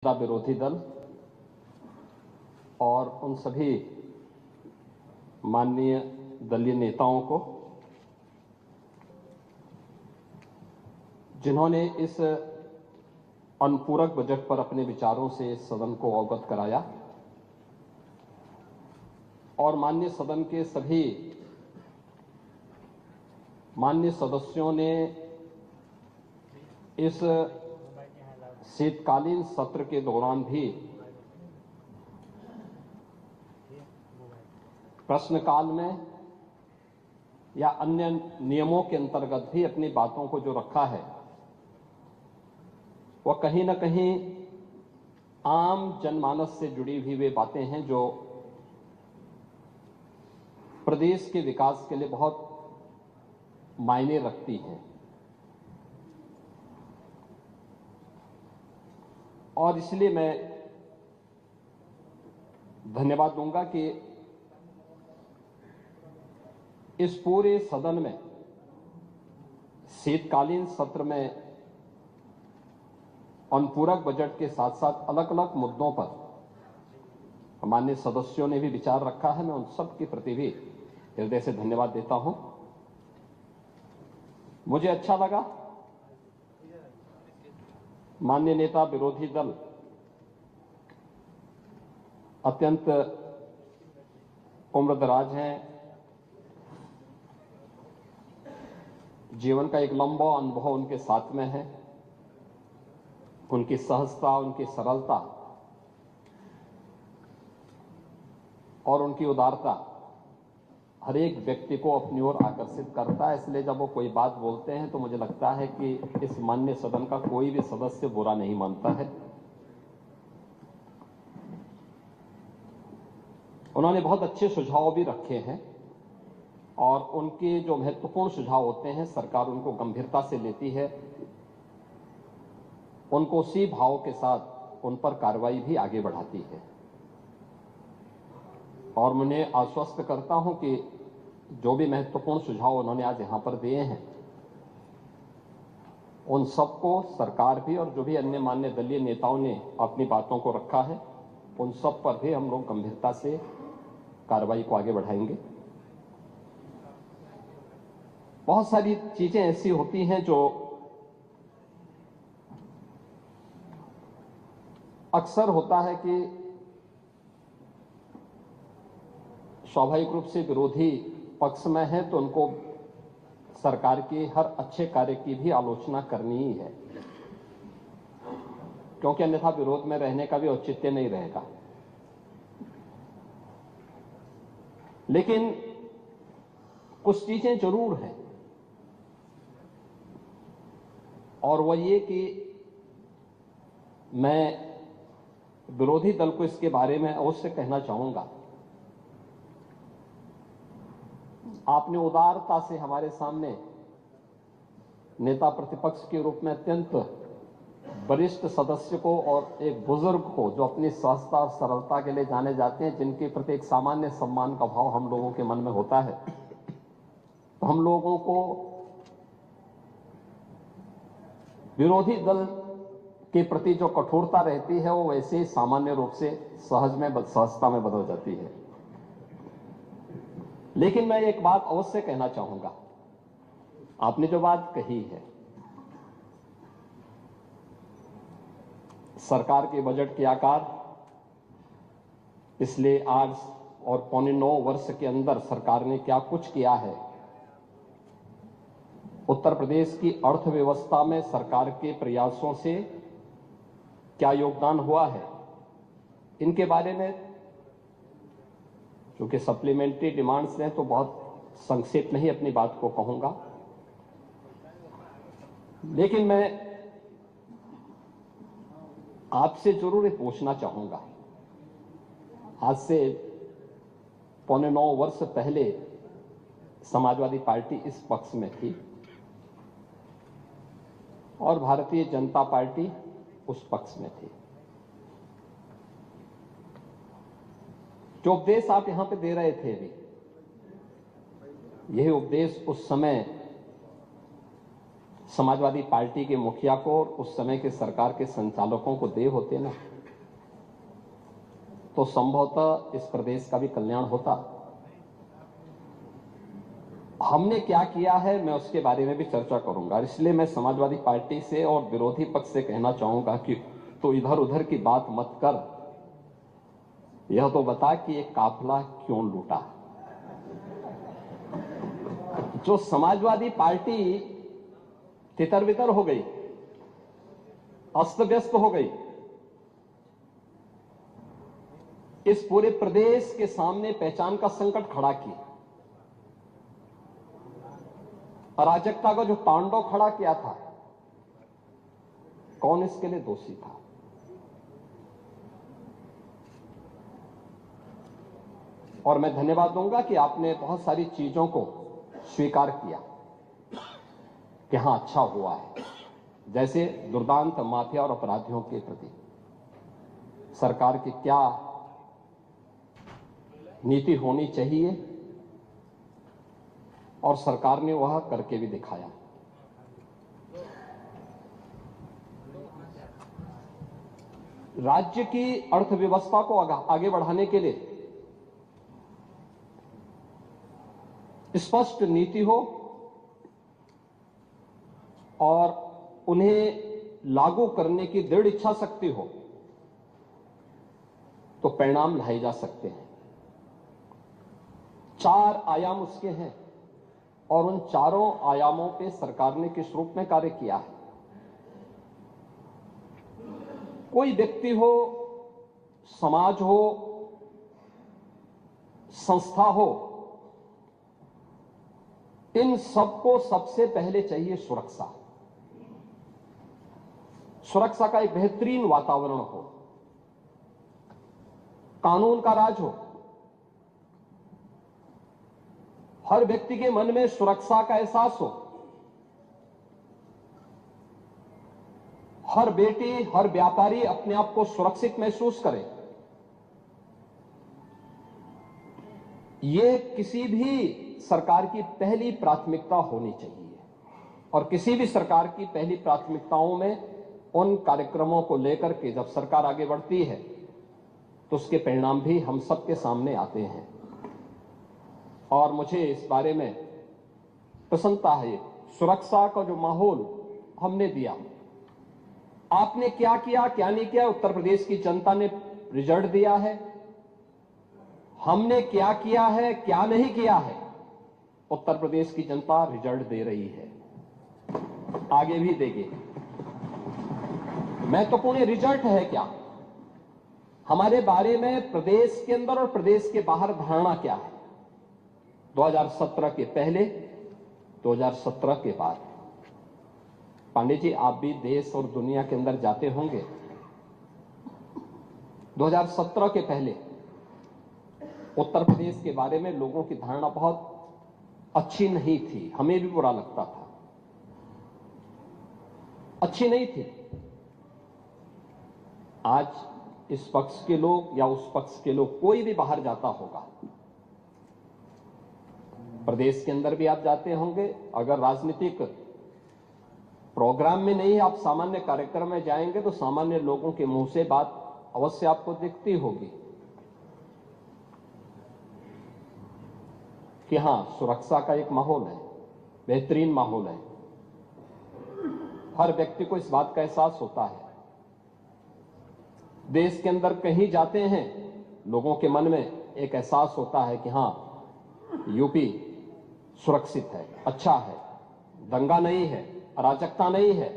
विरोधी दल और उन सभी माननीय दलीय नेताओं को जिन्होंने इस अनुपूरक बजट पर अपने विचारों से सदन को अवगत कराया और माननीय सदन के सभी माननीय सदस्यों ने इस शीतकालीन सत्र के दौरान भी प्रश्नकाल में या अन्य नियमों के अंतर्गत भी अपनी बातों को जो रखा है वह कहीं न कहीं आम जनमानस से जुड़ी हुई वे बातें हैं जो प्रदेश के विकास के लिए बहुत मायने रखती हैं। और इसलिए मैं धन्यवाद दूंगा कि इस पूरे सदन में शीतकालीन सत्र में अनुपूरक बजट के साथ साथ अलग अलग मुद्दों पर माननीय सदस्यों ने भी विचार रखा है। मैं उन सब के प्रति भी हृदय से धन्यवाद देता हूं। मुझे अच्छा लगा माननीय नेता विरोधी दल अत्यंत उम्रदराज हैं, जीवन का एक लंबा अनुभव उनके साथ में है। उनकी सहजता, उनकी सरलता और उनकी उदारता हर एक व्यक्ति को अपनी ओर आकर्षित करता है। इसलिए जब वो कोई बात बोलते हैं तो मुझे लगता है कि इस माननीय सदन का कोई भी सदस्य बुरा नहीं मानता है। उन्होंने बहुत अच्छे सुझाव भी रखे हैं और उनके जो महत्वपूर्ण सुझाव होते हैं सरकार उनको गंभीरता से लेती है, उनको उसी भाव के साथ उन पर कार्रवाई भी आगे बढ़ाती है। और मैं उन्हें आश्वस्त करता हूं कि जो भी महत्वपूर्ण सुझाव उन्होंने आज यहां पर दिए हैं उन सबको सरकार भी और जो भी अन्य मान्य दलीय नेताओं ने अपनी बातों को रखा है उन सब पर भी हम लोग गंभीरता से कार्रवाई को आगे बढ़ाएंगे। बहुत सारी चीजें ऐसी होती हैं जो अक्सर होता है कि स्वाभाविक रूप से विरोधी पक्ष में है तो उनको सरकार के हर अच्छे कार्य की भी आलोचना करनी ही है, क्योंकि अन्यथा विरोध में रहने का भी औचित्य नहीं रहेगा। लेकिन कुछ चीजें जरूर हैं और वह ये कि मैं विरोधी दल को इसके बारे में अवश्य कहना चाहूंगा। आपने उदारता से हमारे सामने नेता प्रतिपक्ष के रूप में अत्यंत वरिष्ठ सदस्य को और एक बुजुर्ग को जो अपनी सहजता और सरलता के लिए जाने जाते हैं, जिनके प्रति एक सामान्य सम्मान का भाव हम लोगों के मन में होता है, तो हम लोगों को विरोधी दल के प्रति जो कठोरता रहती है वो वैसे ही सामान्य रूप से सहजता में बदल जाती है। लेकिन मैं एक बात अवश्य कहना चाहूंगा। आपने जो बात कही है सरकार के बजट के आकार पिछले 8 और पौने 9 वर्ष के अंदर सरकार ने क्या कुछ किया है, उत्तर प्रदेश की अर्थव्यवस्था में सरकार के प्रयासों से क्या योगदान हुआ है, इनके बारे में क्योंकि सप्लीमेंट्री डिमांड्स हैं तो बहुत संक्षेप में ही अपनी बात को कहूंगा। लेकिन मैं आपसे जरूर ये पूछना चाहूंगा, आज से पौने 9 वर्ष पहले समाजवादी पार्टी इस पक्ष में थी और भारतीय जनता पार्टी उस पक्ष में थी। जो उपदेश आप यहां पे दे रहे थे अभी, यही उपदेश उस समय समाजवादी पार्टी के मुखिया को और उस समय के सरकार के संचालकों को दे होते ना, तो संभवतः इस प्रदेश का भी कल्याण होता। हमने क्या किया है मैं उसके बारे में भी चर्चा करूंगा। इसलिए मैं समाजवादी पार्टी से और विरोधी पक्ष से कहना चाहूंगा कि तो इधर उधर की बात मत कर, यह तो बता कि ये काफिला क्यों लूटा। जो समाजवादी पार्टी तितर बितर हो गई, अस्त व्यस्त हो गई, इस पूरे प्रदेश के सामने पहचान का संकट खड़ा किया, अराजकता का जो तांडव खड़ा किया था, कौन इसके लिए दोषी था? और मैं धन्यवाद दूंगा कि आपने बहुत सारी चीजों को स्वीकार किया कि हां अच्छा हुआ है। जैसे दुर्दांत माफिया और अपराधियों के प्रति सरकार की क्या नीति होनी चाहिए, और सरकार ने वह करके भी दिखाया। राज्य की अर्थव्यवस्था को आगे बढ़ाने के लिए स्पष्ट नीति हो और उन्हें लागू करने की दृढ़ इच्छा शक्ति हो तो परिणाम लाए जा सकते हैं। 4 आयाम उसके हैं और उन चारों आयामों पे सरकार ने किस रूप में कार्य किया है। कोई व्यक्ति हो, समाज हो, संस्था हो, इन सबको सबसे पहले चाहिए सुरक्षा। सुरक्षा का एक बेहतरीन वातावरण हो, कानून का राज हो, हर व्यक्ति के मन में सुरक्षा का एहसास हो, हर बेटी, हर व्यापारी अपने आप को सुरक्षित महसूस करे। ये किसी भी सरकार की पहली प्राथमिकता होनी चाहिए, और किसी भी सरकार की पहली प्राथमिकताओं में उन कार्यक्रमों को लेकर के जब सरकार आगे बढ़ती है तो उसके परिणाम भी हम सबके सामने आते हैं। और मुझे इस बारे में प्रसन्नता है, सुरक्षा का जो माहौल हमने दिया, आपने क्या किया क्या नहीं किया, उत्तर प्रदेश की जनता ने रिजल्ट दिया है। हमने क्या किया है क्या नहीं किया है, उत्तर प्रदेश की जनता रिजल्ट दे रही है, आगे भी देगी। महत्वपूर्ण रिजल्ट है क्या, हमारे बारे में प्रदेश के अंदर और प्रदेश के बाहर धारणा क्या है, 2017 के पहले, 2017 के बाद। पांडे जी, आप भी देश और दुनिया के अंदर जाते होंगे। 2017 के पहले उत्तर प्रदेश के बारे में लोगों की धारणा बहुत अच्छी नहीं थी, हमें भी बुरा लगता था, अच्छी नहीं थी। आज इस पक्ष के लोग या उस पक्ष के लोग, कोई भी बाहर जाता होगा, प्रदेश के अंदर भी आप जाते होंगे, अगर राजनीतिक प्रोग्राम में नहीं, आप सामान्य कार्यक्रम में जाएंगे तो सामान्य लोगों के मुंह से बात अवश्य आपको दिखती होगी कि हां, सुरक्षा का एक माहौल है, बेहतरीन माहौल है। हर व्यक्ति को इस बात का एहसास होता है। देश के अंदर कहीं जाते हैं, लोगों के मन में एक एहसास होता है कि हां, यूपी सुरक्षित है, अच्छा है, दंगा नहीं है, अराजकता नहीं है,